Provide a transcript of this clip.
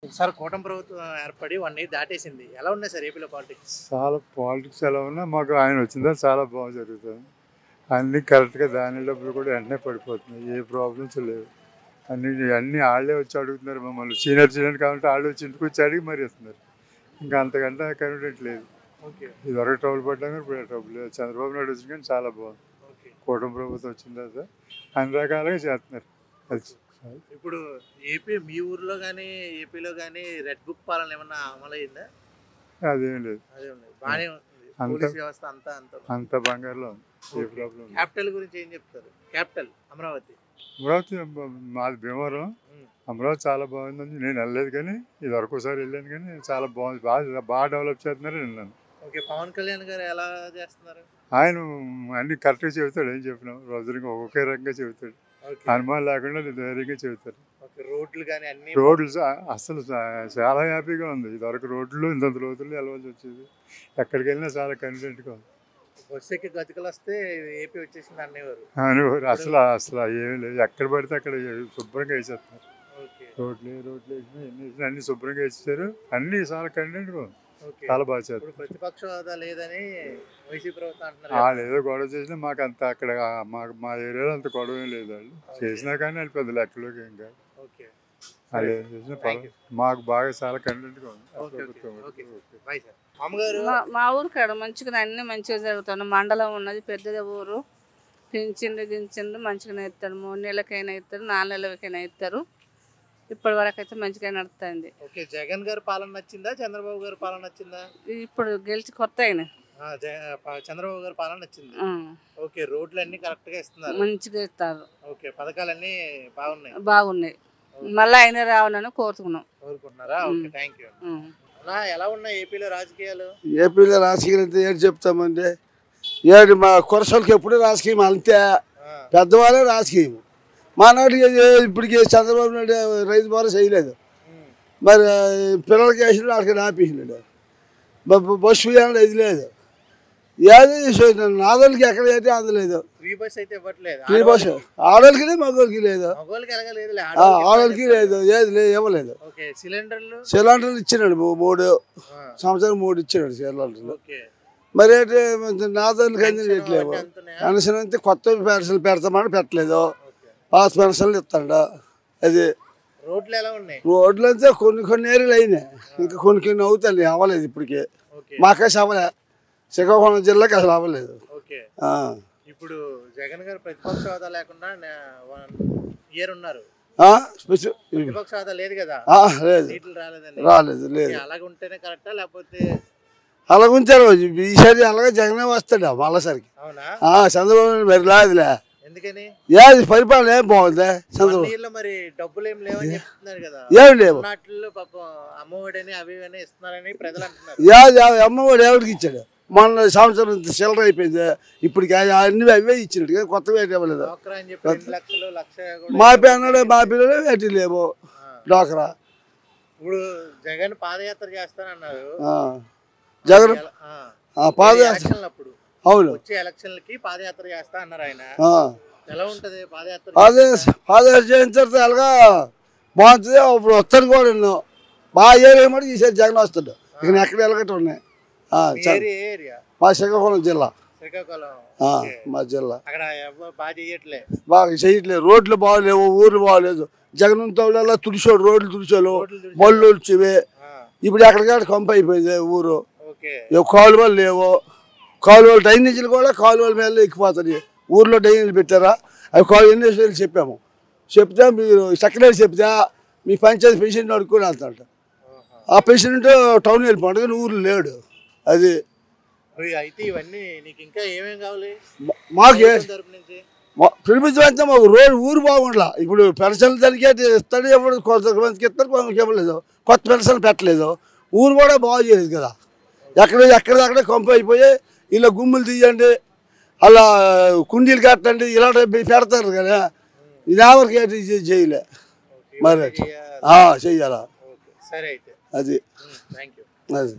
Sir కూటమి ప్రభుత్వం ఏర్పడి 1 ఇయర్ దాటేసింది. ఎలా ఉన్నాయి సార్ ఏపీలో పాలిటిక్స్? చాలా పాలిటిక్స్ ఎలా ఉన్నా మాకు ఆయన వచ్చిందా చాలా బాగా జరుగుతుంది. అన్నీ కరెక్ట్గా దాని డబ్బులు కూడా వెంటనే పడిపోతున్నాయి. ఏ ప్రాబ్లమ్స్ లేవు. అన్నీ వాళ్ళే వచ్చి అడుగుతున్నారు మమ్మల్ని. సీనియర్ కాబట్టి వాళ్ళు వచ్చి ఇంటికి వచ్చి అడిగి మరి ఇస్తున్నారు. ఇంకా అంతకంటే కన్వీనియంట్ లేదు. ఓకే. ఇదివరకు ట్రబుల్ పడ్డాం కానీ ఇప్పుడు ట్రబుల్ లేదు. చంద్రబాబు నాయుడు వచ్చింది కానీ చాలా బాగుంది. ఓకే. కూటమి ప్రభుత్వం వచ్చిన తర్వాత అన్ని రకాలుగా చేస్తున్నారు. ఇప్పుడు ఏపీ మీ ఊర్లో కానీ ఏపీలో కానీ రెడ్ బుక్ పాలన ఏమన్నా అమలైందా? అదేం లేదు. అదే ఉంది. బాగానే ఉంది. అంత పోలీస్ వ్యవస్థ అంతా అంత బంగారులో ఉంది. ఏ ప్రాబ్లం లేదు. క్యాపిటల్ గురించి ఏం చెప్తారు? క్యాపిటల్ అమరావతి. అమరావతి మాది భీమవరం. అమరావతి చాలా బాగుందని నేను వెళ్ళలేదు కానీ ఇది వరకు ఒకసారి వెళ్ళాను కానీ చాలా బాగుంది. బాగా డెవలప్ చేస్తున్నారని వెళ్ళాను. ఓకే. పవన్ కళ్యాణ్ గారు ఎలా చేస్తున్నారు? ఆయన అన్ని కరెక్ట్గా చెబుతాడు. ఏం చెప్పినాం రోజులకి ఒకే రకంగా చెబుతాడు. అనుమానం లేకుండా ధైర్యంగా చెబుతారు. రోడ్లు కానీ అన్ని రోడ్లు అసలు చాలా హ్యాపీగా ఉంది. ఇదివరకు రోడ్లు ఇంత రోజుల్లో వెళ్ళవలసి వచ్చేది. ఎక్కడికి వెళ్ళినా చాలా కన్వీనియంట్గా ఉంది. బస్సు ఎక్కి గతికలు వస్తే ఏపీ వచ్చేసింది అనేవారు. అసలు అసలు ఏమీ లేదు. ఎక్కడ పడితే అక్కడ శుభ్రంగా వేసేస్తున్నారు. రోడ్లు వేసినా ఎన్ని వేసినా అన్ని శుభ్రంగా వేసేసారు. అన్ని చాలా కన్వీనియంట్గా ఉంది. చాలా బాగా చేస్తారు. ప్రతిపక్ష హోదా లేదని వైసీపీ ప్రభుత్వం అంటున్నారు. వాళ్ళు ఏదో గొడవ చేసినా మాకు అంత అక్కడ మా ఏరియాలో అంత గొడవ ఏం లేదు. వాళ్ళు చేసినా కానీ వాళ్ళు పెద్ద లెక్కలోకి ఏం కాదు. వాళ్ళు ఏం చేసినా మాకు బాగా చాలా కన్వీనియంట్గా ఉంది. మా ఊరు కాడ మంచిగా అన్ని మంచిగా జరుగుతుంది. మండలం ఉన్నది పెద్దది ఊరు. పింఛన్లు మంచిగానే ఇస్తారు. 3 నెలలకైనా ఇస్తారు, 4 నెలలకైనా ఇస్తారు. ఇప్పటి వరకు అయితే మంచిగా నడుస్తుంది. ఓకే. జగన్ గారి పాలన నచ్చిందా, చంద్రబాబు గారి పాలన నచ్చిందా? ఇప్పుడు గెలిచి కొత్త అయినా చంద్రబాబు గారి పాలన నచ్చింది. ఓకే. రోడ్లు అన్ని కరెక్ట్ గా ఇస్తున్నారు, మంచిగా ఇస్తారు. ఓకే. పథకాలన్నీ బాగున్నాయి. మళ్ళీ అయినా రావాలని కోరుకుంటున్నారా? ఓకే. Thank you. ఎలా ఉన్నాయి ఏపీలో రాజకీయాలు? ఏపీలో రాజకీయాలు అంటే ఏంటి చెప్తామండి. ఏడు మా కొరసలకి ఎప్పుడు రాజకీయం అంతే. పెద్దవాళ్ళే రాజకీయం. మానాడు ఇప్పటికి చంద్రబాబు నాయుడు రైతు భరోసా చేయలేదు. మరి పిల్లలకి వేసినాడు, వాళ్ళకి ఆపేసినాడు. బస్సు వేయాలి, ఇది లేదు. ఏది నాదోళ్ళకి ఎక్కడ అయితే అందలేదు. ఫ్రీ బస్ అయితే ఇవ్వట్లేదు. ఫ్రీ బస్సు ఆడోళ్ళకి మగోళ్ళకి లేదు. ఆడోళ్ళకి లేదు, ఏది లేదు, ఇవ్వలేదు. సిలిండర్లు ఇచ్చినాడు 3 సంవత్సరాలు 3 ఇచ్చినాడు సిలిండర్లు. మరి ఏంటి నాదోళ్ళకి అన్నీ పెట్టలేవు. అనసరంతే కొత్త పెన్షన్లు పెడతామని పెట్టలేదు. పాస్ పెన్షన్లు ఇస్తాడు. అది రోడ్లు ఎలా ఉన్నాయి? రోడ్లు అంతే కొన్ని ఏరియాలు అయినాయి. ఇంకా కొన్ని అవుతాయి, అవ్వలేదు ఇప్పటికి. మాకేసి అవ్వలే. శ్రీకాకుళం జిల్లాకి అసలు అవ్వలేదు. ఇప్పుడు జగన్ గారు ప్రతిపక్ష హోదా లేకుండా ఇయర్ ఉన్నారు. ప్రతిపక్ష హోదా లేదు కదా? రాలేదు. అలాగే ఉంటేనే కరెక్టా లేకపోతే? అలాగ ఉంచారు. ఈసారి అలాగే జగనే వస్తాడు మళ్ళీసరికి. చంద్రబాబు నాయుడు మరి లేదులే. ఎందుకని? ఏది పరిపాలన ఏం బాగుంది చంద్రబాబు. మరి డబ్బులు ఏం లేవని చెప్తున్నారు కదా? ఏమి లేవు. పాపం అమ్మఒడని అవి ఇస్తున్నారని ప్రజలు అంటున్నారు. అమ్మఒడి ఎవరికి ఇచ్చాడు? మొన్న సంవత్సరం చిల్లర అయిపోయింది. ఇప్పటికి అన్ని అవే ఇచ్చినట్టు కొత్తగా ఇవ్వలేదు. మా పిల్లలు వేటి లేవు డోకరా. ఇప్పుడు జగన్ పాదయాత్ర చేస్తానన్నారు. జగన్ పాదయాత్ర అప్పుడు అవును వచ్చే ఎలక్షన్లకి పాదయాత్ర చేస్తా అన్నారు ఆయన. ఎలా ఉంటది పాదయాత్ర? పాదయాత్ర చేసిన తర్వాత అలాగా బాగుంటుంది. అప్పుడు వస్తాను కూడా ఉన్నావు బాగా ఏరియా మటుకు ఈసారి జగన్ వస్తాడు. ఇక ఎక్కడ ఎలగట్టు ఉన్నాయి. మా శ్రీకాకుళం జిల్లా. మా జిల్లా బాగా చేయట్లేదు. రోడ్లు బాగలేవు, ఊర్లు బాగలేదు. జగన్ తోళ్ళ తుడిచోడు, రోడ్లు తుడిచోలు, బళ్ళు వచ్చేవి. ఇప్పుడు ఎక్కడికాడ కంప అయిపోయింది ఊరు. కాలువలు లేవు. కాలువలు డ్రైనేజీలు కూడా కాలువల మీద ఎక్కిపోతాయి. ఊర్లో డ్రైనేజీలు పెట్టారా? అవి ఎన్ని చెప్పాము. చెప్తే మీరు సెక్రటరీ చెప్తే మీ పంచాయతీ ప్రెసిడెంట్ అడుక్కొని వెళ్తాడు. ఆ ప్రెసిడెంట్ టౌన్ వెళ్ళిపోతాడు కానీ ఊర్లో లేడు. అది అయితే ఇవన్నీ నీకు ఇంకా ఏమేమి కావాలి? మాకు ప్రభుత్వం అంతా మాకు ఊరు బాగుండాల. ఇప్పుడు పెన్షన్లు దానికి ఇస్తాడు, ఎప్పుడు కొంతమందికి ఇస్తారు, కొంతమందికి ఇవ్వలేదు. కొత్త పెన్షన్లు పెట్టలేదు. ఊరు కూడా బాగు చేయలేదు కదా. ఎక్కడెక్కడే కంపు అయిపోయి ఇలా గుమ్ములు తీయండి, అలా కుండీలు కట్టండి, ఇలాంటివి పెడతారు కదా. ఇది ఎవరికి చేయలే. మరి చెయ్యాలా? అది అది